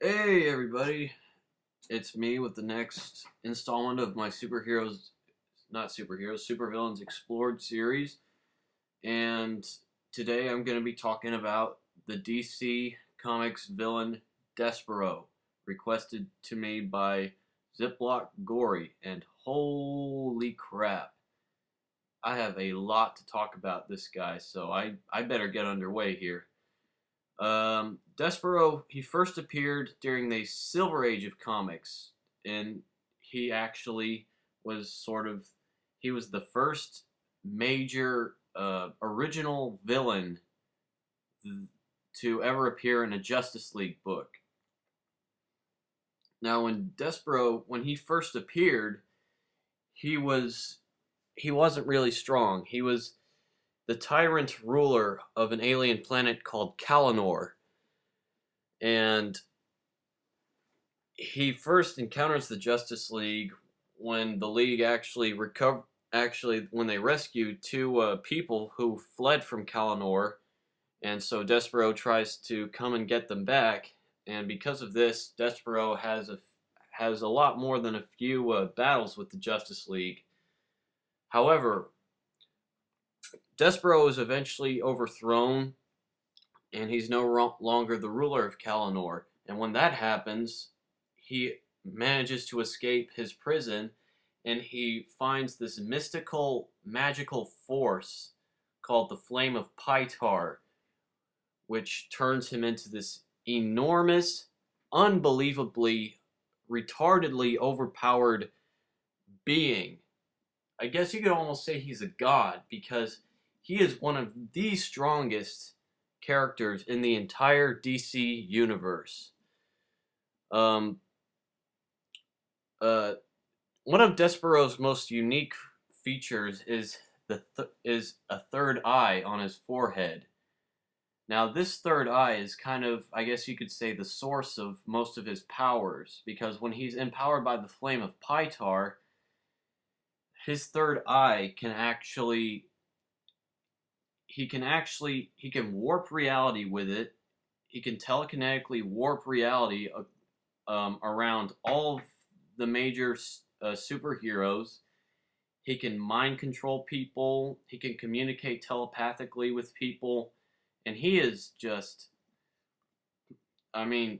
Hey everybody, it's me with the next installment of my Supervillains Explored series. And today I'm going to be talking about the DC Comics villain Despero, requested to me by Ziploc Gory. And holy crap, I have a lot to talk about this guy, so I better get underway here. Despero, he first appeared during the Silver Age of comics, and he actually was he was the first major original villain to ever appear in a Justice League book. Now, when he first appeared, he was he wasn't really strong. He was the tyrant ruler of an alien planet called Kalanor, and he first encounters the Justice League when the League when they rescue two people who fled from Kalanor, and so Despero tries to come and get them back. And because of this, Despero has a lot more than a few battles with the Justice League. However, Despero is eventually overthrown, and he's no longer the ruler of Kalanor. And when that happens, he manages to escape his prison, and he finds this mystical, magical force called the Flame of Pytar, which turns him into this enormous, unbelievably, retardedly overpowered being. I guess you could almost say he's a god, because he is one of the strongest characters in the entire DC universe. Um, One of Despero's most unique features is is a third eye on his forehead. Now, this third eye is kind of, I guess you could say, the source of most of his powers, because when he's empowered by the Flame of Pytar, his third eye can actually he can warp reality with it. He can telekinetically warp reality around all of the major superheroes. He can mind control people. He can communicate telepathically with people, and he is just. I mean,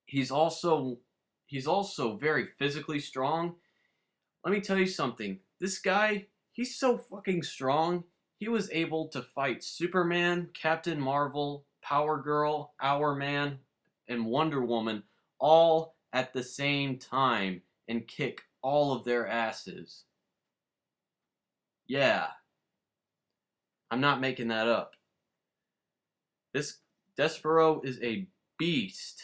he's also he's also very physically strong. Let me tell you something. This guy, he's so fucking strong. He was able to fight Superman, Captain Marvel, Power Girl, Hourman, and Wonder Woman all at the same time and kick all of their asses. Yeah, I'm not making that up. This Despero is a beast.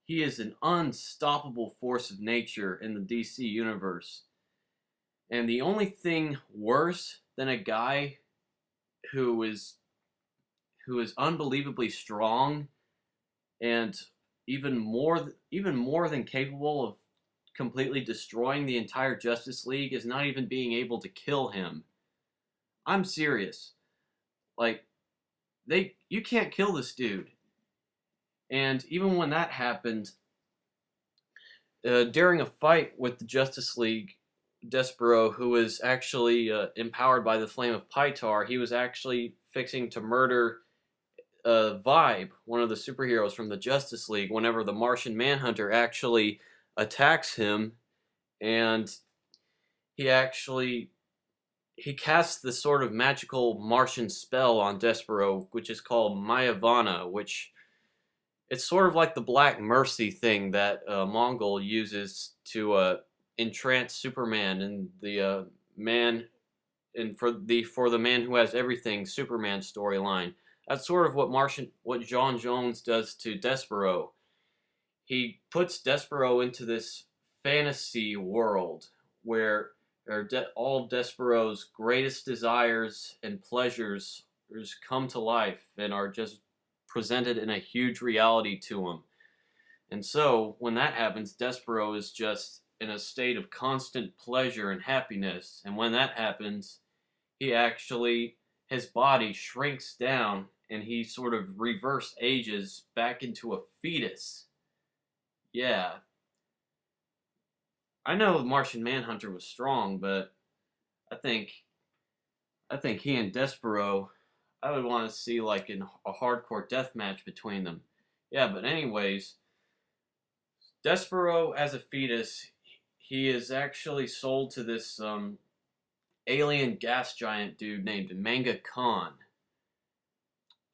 He is an unstoppable force of nature in the DC universe. And the only thing worse than a guy who is unbelievably strong and even more than capable of completely destroying the entire Justice League is not even being able to kill him. I'm serious. Like, you can't kill this dude. And even when that happened, during a fight with the Justice League, Despero, who was actually empowered by the Flame of Pytar, he was actually fixing to murder Vibe, one of the superheroes from the Justice League, whenever the Martian Manhunter actually attacks him, and he casts this sort of magical Martian spell on Despero, which is called Mayavana, which it's sort of like the Black Mercy thing that Mongol uses to entrance Superman and the man and for the man who has everything Superman storyline. That's sort of what John Jones does to Despero. He puts Despero into this fantasy world where all Despero's greatest desires and pleasures come to life and are just presented in a huge reality to him. And so, when that happens, Despero is just in a state of constant pleasure and happiness. And when that happens, his body shrinks down and he sort of reverse ages back into a fetus. yeah, I know Martian Manhunter was strong, but I think I think he and Despero, I would want to see like a hardcore death match between them. Yeah, but anyways, Despero as a fetus, he is actually sold to this alien gas giant dude named Manga Khan.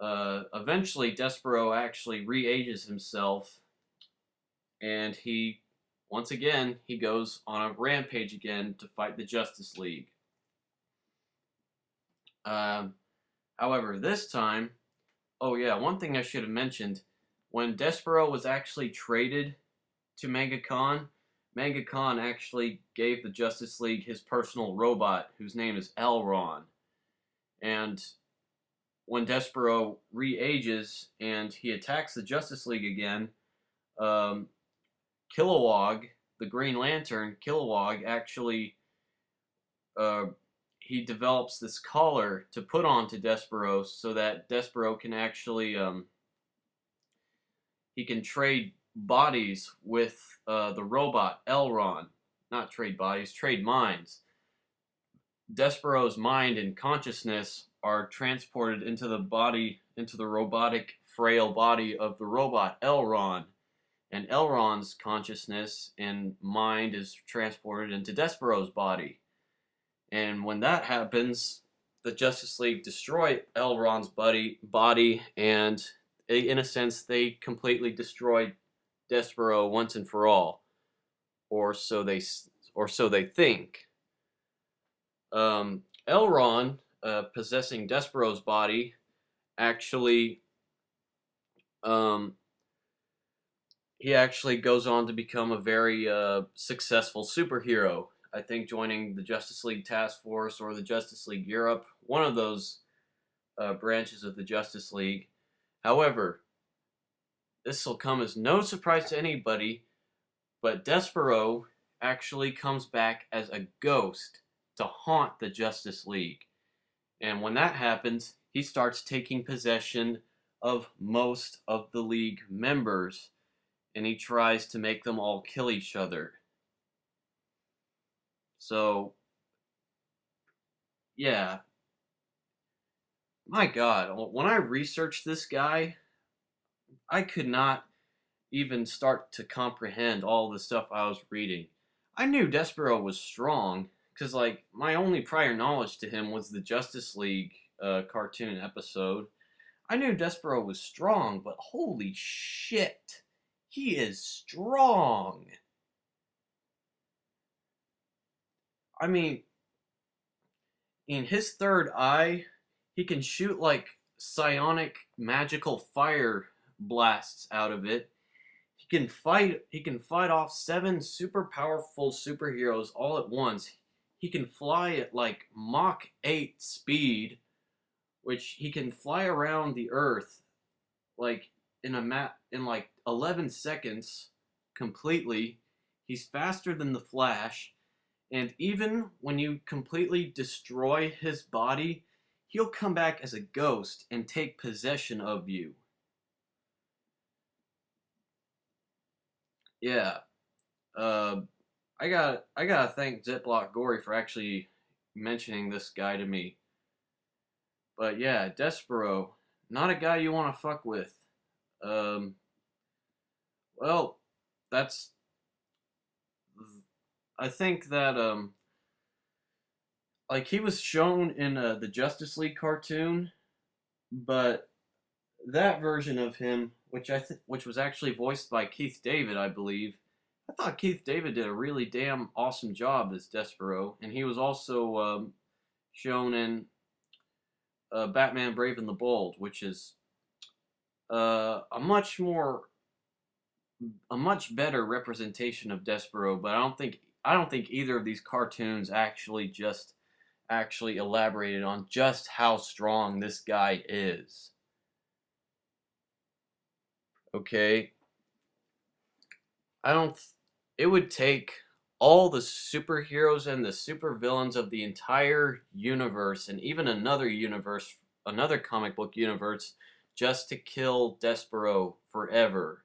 Eventually, Despero actually re-ages himself, and once again, he goes on a rampage again to fight the Justice League. Um, However, this time, oh yeah, one thing I should have mentioned, when Despero was actually traded to Manga Khan actually gave the Justice League his personal robot, whose name is Elron. And when Despero re-ages and he attacks the Justice League again, um, Kilowog, the Green Lantern, Kilowog actually uh, he develops this collar to put onto Despero so that Despero can actually he can trade bodies with the robot Elron. Not trade bodies, trade minds. Despero's mind and consciousness are transported into the robotic, frail body of the robot Elron. And Elron's consciousness and mind is transported into Despero's body. And when that happens, the Justice League destroy Elron's body, and in a sense, they completely destroy Despero once and for all, or so they think. Elron, possessing Despero's body, actually, um, he actually goes on to become a very successful superhero. I think joining the Justice League Task Force or the Justice League Europe, one of those branches of the Justice League. However, this will come as no surprise to anybody, but Despero actually comes back as a ghost to haunt the Justice League. And when that happens, he starts taking possession of most of the League members, and he tries to make them all kill each other. So, yeah, my God, when I researched this guy, I could not even start to comprehend all the stuff I was reading. I knew Despero was strong, because, like, my only prior knowledge to him was the Justice League cartoon episode. I knew Despero was strong, but holy shit, he is strong. I mean, in his third eye, he can shoot like psionic magical fire blasts out of it. He can fight off 7 super powerful superheroes all at once. He can fly at like Mach 8 speed, which he can fly around the earth like in like 11 seconds completely. He's faster than the Flash, and even when you completely destroy his body, he'll come back as a ghost and take possession of you. Yeah. Uh, I gotta thank Ziploc Gory for actually mentioning this guy to me. But yeah, Despero, not a guy you want to fuck with. Um, well, that's. I think that like he was shown in the Justice League cartoon, but that version of him, which was actually voiced by Keith David, I believe. I thought Keith David did a really damn awesome job as Despero, and he was also shown in Batman: Brave and the Bold, which is a much better representation of Despero. But I don't think either of these cartoons actually elaborated on just how strong this guy is. Okay, I don't. It would take all the superheroes and the supervillains of the entire universe, and even another comic book universe, just to kill Despero forever.